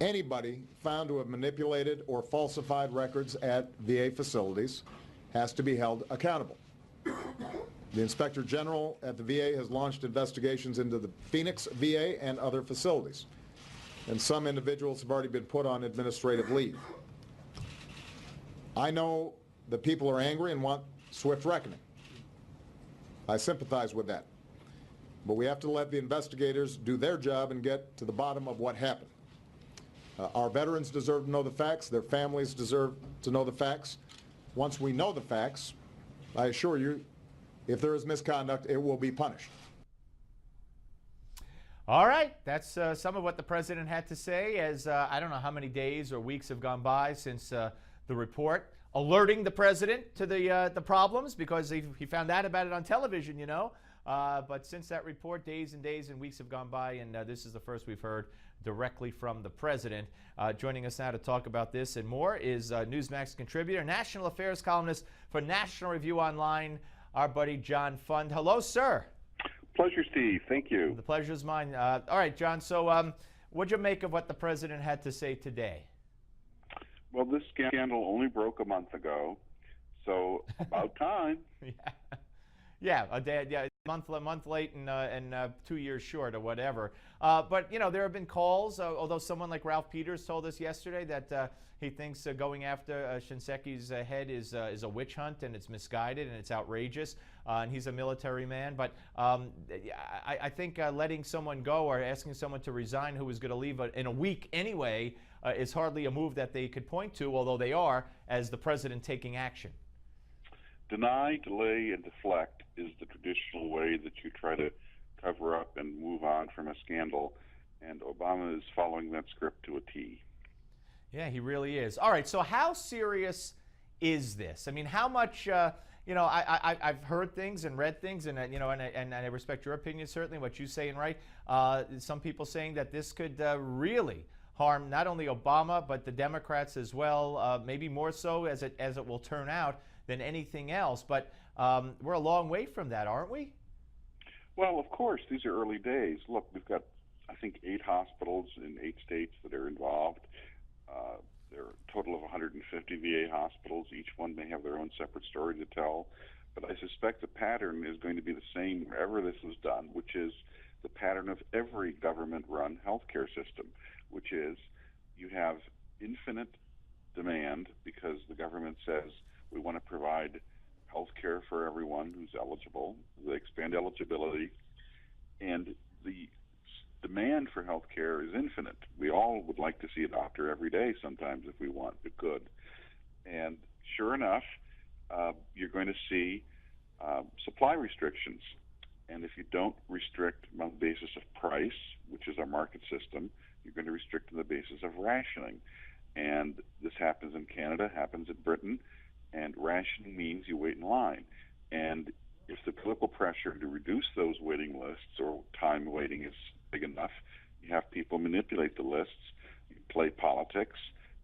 Anybody found to have manipulated or falsified records at VA facilities has to be held accountable. The Inspector General at the VA has launched investigations into the Phoenix VA and other facilities, and some individuals have already been put on administrative leave. I know that people are angry and want swift reckoning. I sympathize with that. But we have to let the investigators do their job and get to the bottom of what happened. Our veterans deserve to know the facts. Their families deserve to know the facts. Once we know the facts, I assure you, if there is misconduct, it will be punished. All right, that's some of what the president had to say as I don't know how many days or weeks have gone by since the report alerting the president to the problems, because he found out about it on television, you know. But since that report, days and days and weeks have gone by, and this is the first we've heard directly from the president. Joining us now to talk about this and more is Newsmax contributor, national affairs columnist for National Review Online, our buddy John Fund. Hello, sir. Pleasure, Steve. Thank you. The pleasure is mine. All right, John, so what'd you make of what the president had to say today? Well, this scandal only broke a month ago, so about time. Yeah, a month late and 2 years short or whatever. But, you know, there have been calls, although someone like Ralph Peters told us yesterday that he thinks going after Shinseki's head is a witch hunt and it's misguided and it's outrageous, and he's a military man. But I think letting someone go or asking someone to resign who was going to leave in a week anyway is hardly a move that they could point to, although they are, as the president taking action. Deny, delay, and deflect is the traditional way that you try to cover up and move on from a scandal, and Obama is following that script to a T. Yeah, he really is. All right, so how serious is this? I mean, how much, you know, I've heard things and read things, and, you know, and I respect your opinion, certainly, what you say and write. Some people saying that this could really harm not only Obama, but the Democrats as well, maybe more so as it will turn out than anything else. But we're a long way from that, aren't we? Well, of course, these are early days. Look, we've got, I think, 8 hospitals in 8 states that are involved. There are a total of 150 VA hospitals. Each one may have their own separate story to tell. But I suspect the pattern is going to be the same wherever this is done, which is the pattern of every government-run healthcare system, which is you have infinite demand because the government says we want to provide health care for everyone who's eligible. They expand eligibility, and the demand for health care is infinite. We all would like to see a doctor every day sometimes if we want, but good. And sure enough, you're going to see supply restrictions. And if you don't restrict on the basis of price, which is our market system, you're going to restrict on the basis of rationing. And this happens in Canada, happens in Britain. And rationing means you wait in line. And if the political pressure to reduce those waiting lists or time waiting is big enough, you have people manipulate the lists, you play politics,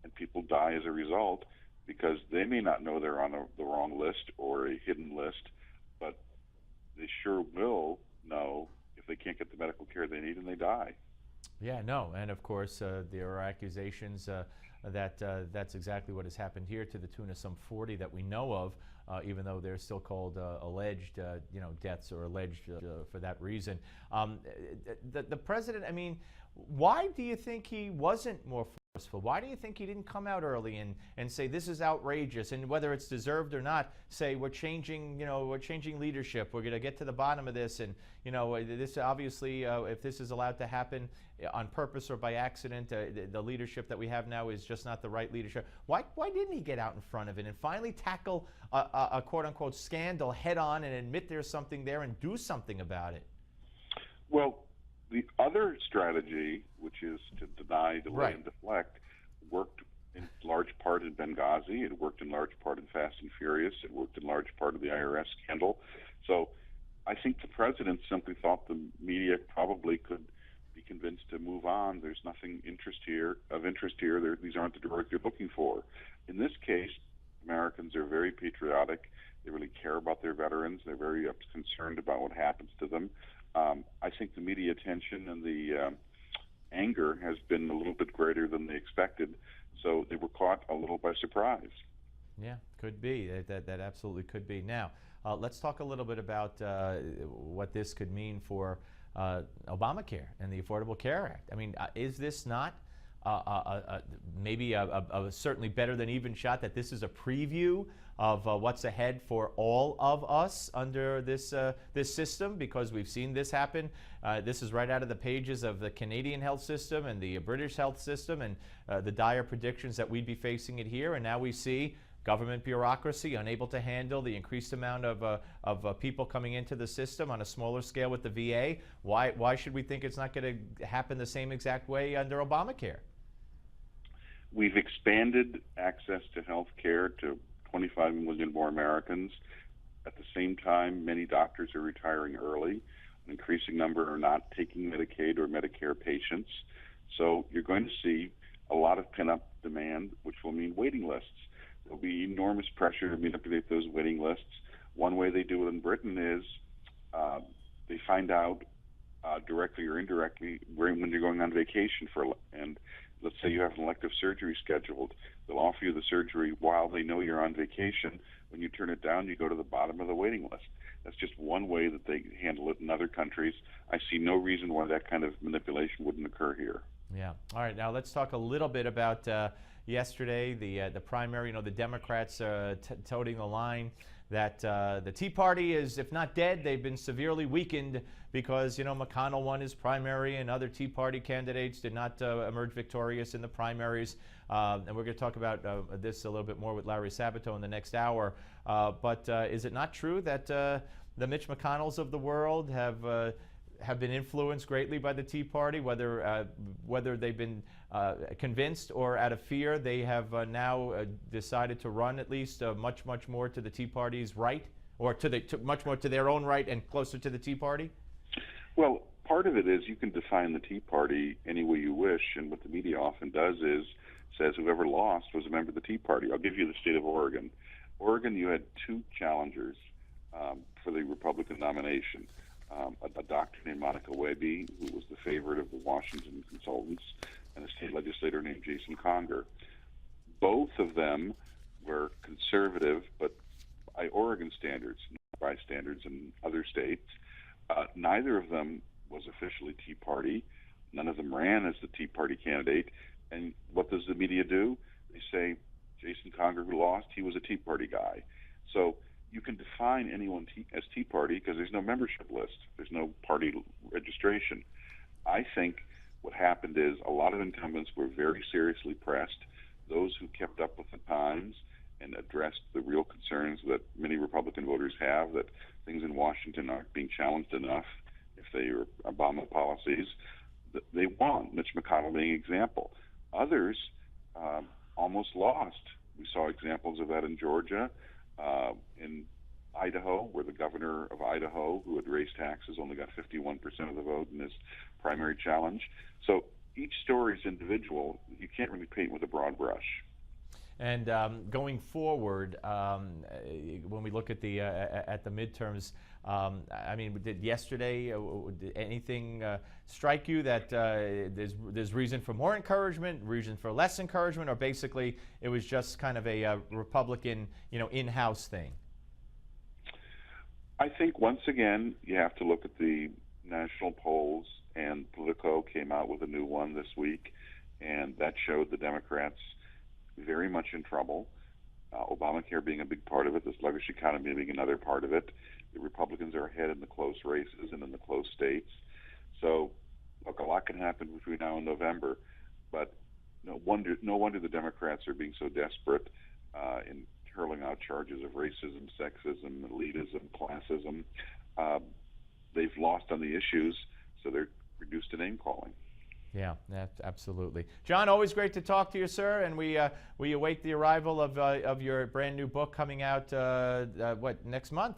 and people die as a result because they may not know they're on the wrong list or a hidden list, but they sure will know if they can't get the medical care they need, and they die. Yeah, no, and of course there are accusations that that's exactly what has happened here, to the tune of some 40 that we know of, even though they're still called alleged, you know, deaths or alleged for that reason. The president, I mean, why do you think he wasn't more forceful? Why do you think he didn't come out early and say this is outrageous, and whether it's deserved or not, say we're changing, you know, we're changing leadership, we're going to get to the bottom of this, and you know, this obviously, if this is allowed to happen on purpose or by accident, the leadership that we have now is just not the right leadership. Why didn't he get out in front of it and finally tackle a quote-unquote scandal head on and admit there's something there and do something about it? Well, the other strategy, which is to deny, delay, and deflect, worked in large part in Benghazi. It worked in large part in Fast and Furious. It worked in large part of the IRS scandal. So I think the president simply thought the media probably could be convinced to move on. There's nothing of interest here. These aren't the droids you're looking for. In this case, Americans are very patriotic. They really care about their veterans. They're very concerned about what happens to them. I think the media attention anger has been a little bit greater than they expected. So they were caught a little by surprise. Yeah, could be. That absolutely could be. Now, let's talk a little bit about what this could mean for Obamacare and the Affordable Care Act. I mean, is this not maybe a certainly better than even shot that this is a preview of what's ahead for all of us under this system, because we've seen this happen. This is right out of the pages of the Canadian health system and the British health system, and the dire predictions that we'd be facing it here. And now we see government bureaucracy unable to handle the increased amount of people coming into the system on a smaller scale with the VA. Why should we think it's not going to happen the same exact way under Obamacare? We've expanded access to health care to 25 million more Americans. At the same time, many doctors are retiring early. An increasing number are not taking Medicaid or Medicare patients. So you're going to see a lot of pent-up demand, which will mean waiting lists. There'll be enormous pressure to manipulate those waiting lists. One way they do it in Britain is they find out directly or indirectly when you're going on vacation and let's say you have an elective surgery scheduled. They'll offer you the surgery while they know you're on vacation. When you turn it down, you go to the bottom of the waiting list. That's just one way that they handle it in other countries. I see no reason why that kind of manipulation wouldn't occur here. Yeah. All right. Now let's talk a little bit about yesterday, the primary. You know, the Democrats toting the line that the Tea Party is, if not dead, they've been severely weakened because, you know, McConnell won his primary and other Tea Party candidates did not emerge victorious in the primaries. And we're going to talk about this a little bit more with Larry Sabato in the next hour. But is it not true that the Mitch McConnells of the world have been influenced greatly by the Tea Party, whether they've been convinced or out of fear? They have now decided to run at least much more to the Tea Party's right, or to much more to their own right and closer to the Tea Party? Well, part of it is you can define the Tea Party any way you wish, and what the media often does is says whoever lost was a member of the Tea Party. I'll give you the state of Oregon. Oregon, you had two challengers for the Republican nomination. A doctor named Monica Wehby, who was the favorite of the Washington consultants, and a state legislator named Jason Conger. Both of them were conservative, but by Oregon standards, not by standards in other states. Neither of them was officially Tea Party. None of them ran as the Tea Party candidate. And what does the media do? They say Jason Conger, who lost, he was a Tea Party guy. So you can define anyone as Tea Party because there's no membership list. There's no party registration. I think what happened is a lot of incumbents were very seriously pressed. Those who kept up with the times and addressed the real concerns that many Republican voters have, that things in Washington aren't being challenged enough if they are Obama policies, they won, Mitch McConnell being an example. Others almost lost. We saw examples of that in Georgia, in Idaho, where the governor of Idaho, who had raised taxes, only got 51% of the vote in his primary challenge. So each story is individual. You can't really paint with a broad brush. And going forward, when we look at the midterms, I mean, did yesterday did anything strike you that there's reason for more encouragement, reason for less encouragement, or basically it was just kind of a Republican, in-house thing? I think once again you have to look at the national polls, and Politico came out with a new one this week, and that showed the Democrats very much in trouble. Obamacare being a big part of it, the sluggish economy being another part of it. The Republicans are ahead in the close races and in the close states. So, look, a lot can happen between now and November, but no wonder the Democrats are being so desperate in hurling out charges of racism, sexism, elitism, classism. They've lost on the issues, so they're reduced to name calling. Yeah, absolutely. John, always great to talk to you, sir, and we await the arrival of your brand new book coming out, next month?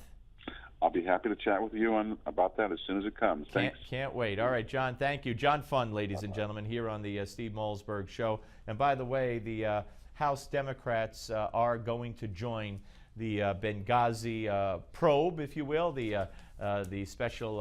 I'll be happy to chat with you about that as soon as it comes. Thanks. Can't wait. All right, John, thank you. John Fund, ladies and gentlemen, here on the Steve Malzberg Show. And by the way, the House Democrats are going to join the Benghazi probe, if you will, the special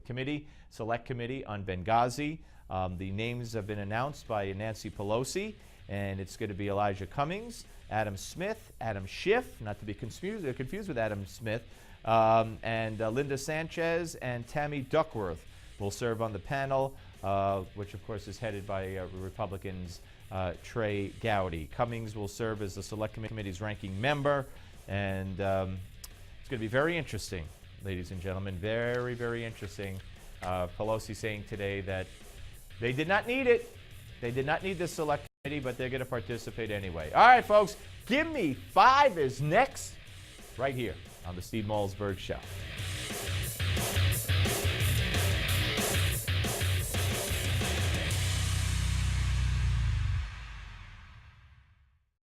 committee, select committee on Benghazi. The names have been announced by Nancy Pelosi, and it's going to be Elijah Cummings, Adam Smith, Adam Schiff, not to be confused with Adam Smith, and Linda Sanchez and Tammy Duckworth will serve on the panel, which of course is headed by Republicans Trey Gowdy. Cummings will serve as the Select Committee's ranking member, and it's going to be very interesting, ladies and gentlemen, very, very interesting. Pelosi saying today that they did not need it. They did not need the Select Committee, but they're going to participate anyway. All right, folks, Give Me 5 is next, right here on the Steve Malzberg Show.